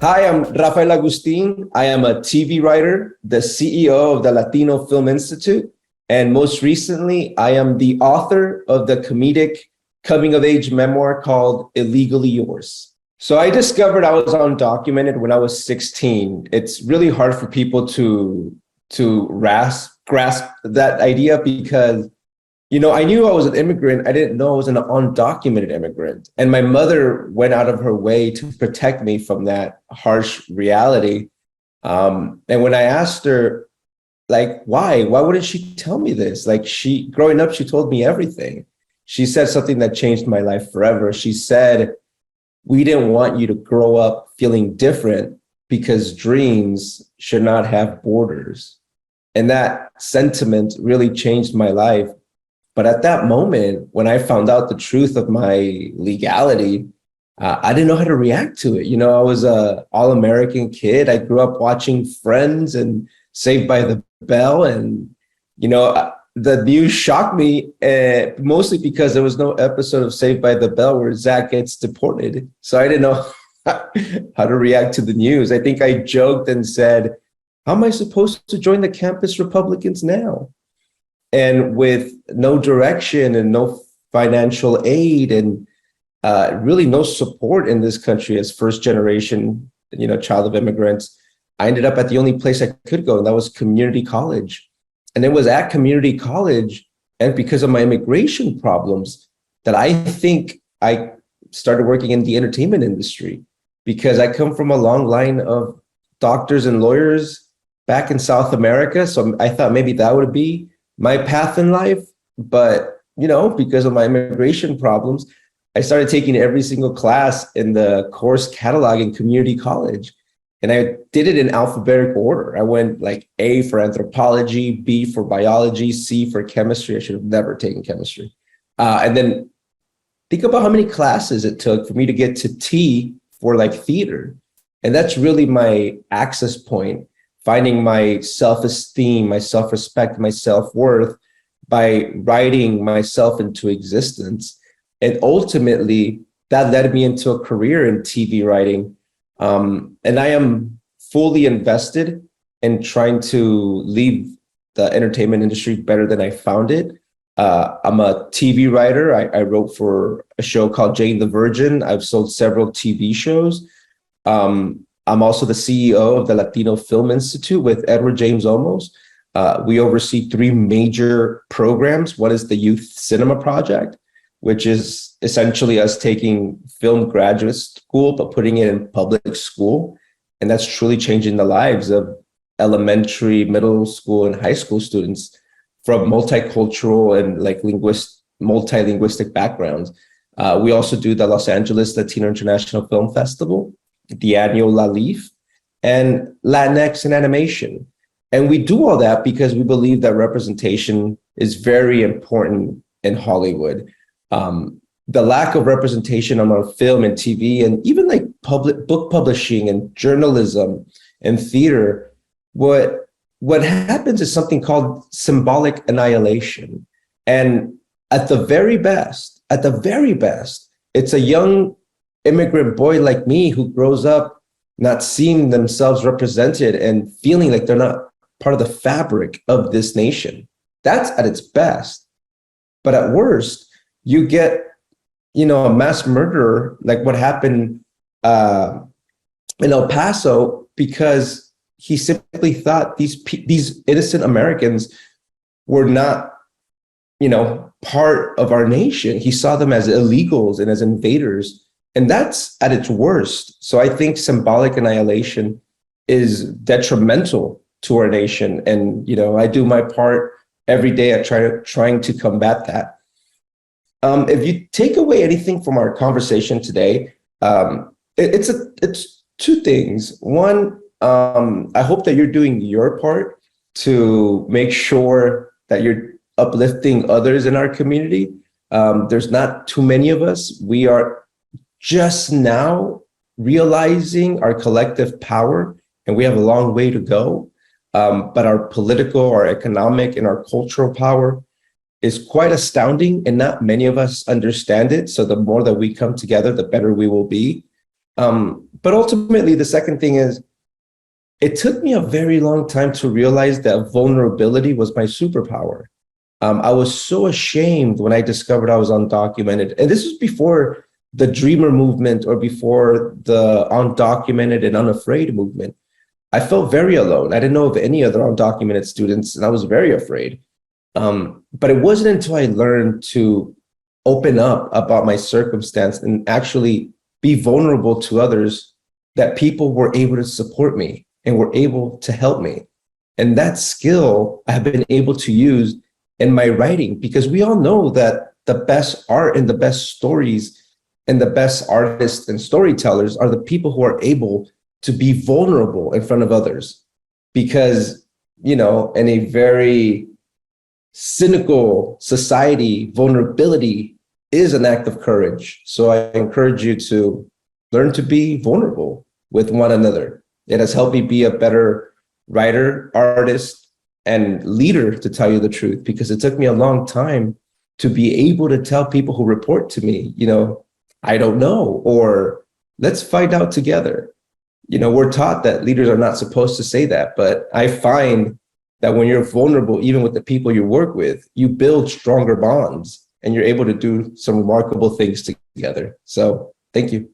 Hi, I'm Rafael Agustin. I am a TV writer, the CEO of the Latino Film Institute, and most recently, I am the author of the comedic coming-of-age memoir called Illegally Yours. So I discovered I was undocumented when I was 16. It's really hard for people to grasp that idea because I knew I was an immigrant. I didn't know I was an undocumented immigrant. And my mother went out of her way to protect me from that harsh reality. And when I asked her, why wouldn't she tell me this? Growing up, she told me everything. She said something that changed my life forever. She said, we didn't want you to grow up feeling different because dreams should not have borders. And that sentiment really changed my life. But at that moment, when I found out the truth of my legality, I didn't know how to react to it. I was an all-American kid. I grew up watching Friends and Saved by the Bell. And, the news shocked me, mostly because there was no episode of Saved by the Bell where Zach gets deported. So I didn't know how to react to the news. I think I joked and said, how am I supposed to join the campus Republicans now? And with no direction and no financial aid and really no support in this country as first generation, child of immigrants, I ended up at the only place I could go, and that was community college. And it was at community college, and because of my immigration problems, that I think I started working in the entertainment industry, because I come from a long line of doctors and lawyers back in South America. So I thought maybe that would be my path in life. But, because of my immigration problems, I started taking every single class in the course catalog in community college. And I did it in alphabetical order. I went A for anthropology, B for biology, C for chemistry. I should have never taken chemistry. And then think about how many classes it took for me to get to T for theater. And that's really my access point. Finding my self-esteem, my self-respect, my self-worth by writing myself into existence. And ultimately, that led me into a career in TV writing. And I am fully invested in trying to leave the entertainment industry better than I found it. I'm a TV writer. I wrote for a show called Jane the Virgin. I've sold several TV shows. I'm also the CEO of the Latino Film Institute with Edward James Olmos. We oversee 3 major programs. One is the Youth Cinema Project, which is essentially us taking film graduate school, but putting it in public school. And that's truly changing the lives of elementary, middle school, and high school students from multicultural and multilinguistic backgrounds. We also do the Los Angeles Latino International Film Festival, the annual LALIF, and Latinx in animation. And we do all that because we believe that representation is very important in Hollywood. The lack of representation on film and TV, and even public book publishing and journalism and theater, what happens is something called symbolic annihilation. And at the very best, it's a young immigrant boy like me who grows up not seeing themselves represented and feeling like they're not part of the fabric of this nation. That's at its best. But at worst, you get, a mass murderer like what happened in El Paso, because he simply thought these innocent Americans were not, part of our nation. He saw them as illegals and as invaders. And that's at its worst. So I think symbolic annihilation is detrimental to our nation. And, I do my part every day at trying to combat that. If you take away anything from our conversation today, it's 2 things. One, I hope that you're doing your part to make sure that you're uplifting others in our community. There's not too many of us. We are just now realizing our collective power, and we have a long way to go. But our political, our economic, and our cultural power is quite astounding, and not many of us understand it. So the more that we come together, the better we will be. But ultimately, the second thing is, it took me a very long time to realize that vulnerability was my superpower. I was so ashamed when I discovered I was undocumented. And this was before the Dreamer movement or before the undocumented and unafraid movement. I felt very alone. I didn't know of any other undocumented students, and I was very afraid. But it wasn't until I learned to open up about my circumstance and actually be vulnerable to others that people were able to support me and were able to help me. And that skill I have been able to use in my writing, because we all know that the best art and the best stories and the best artists and storytellers are the people who are able to be vulnerable in front of others. Because, you know, in a very cynical society, vulnerability is an act of courage. So I encourage you to learn to be vulnerable with one another. It has helped me be a better writer, artist, and leader, to tell you the truth, because it took me a long time to be able to tell people who report to me, you know, I don't know, or let's find out together. You know, we're taught that leaders are not supposed to say that, but I find that when you're vulnerable, even with the people you work with, you build stronger bonds and you're able to do some remarkable things together. So thank you.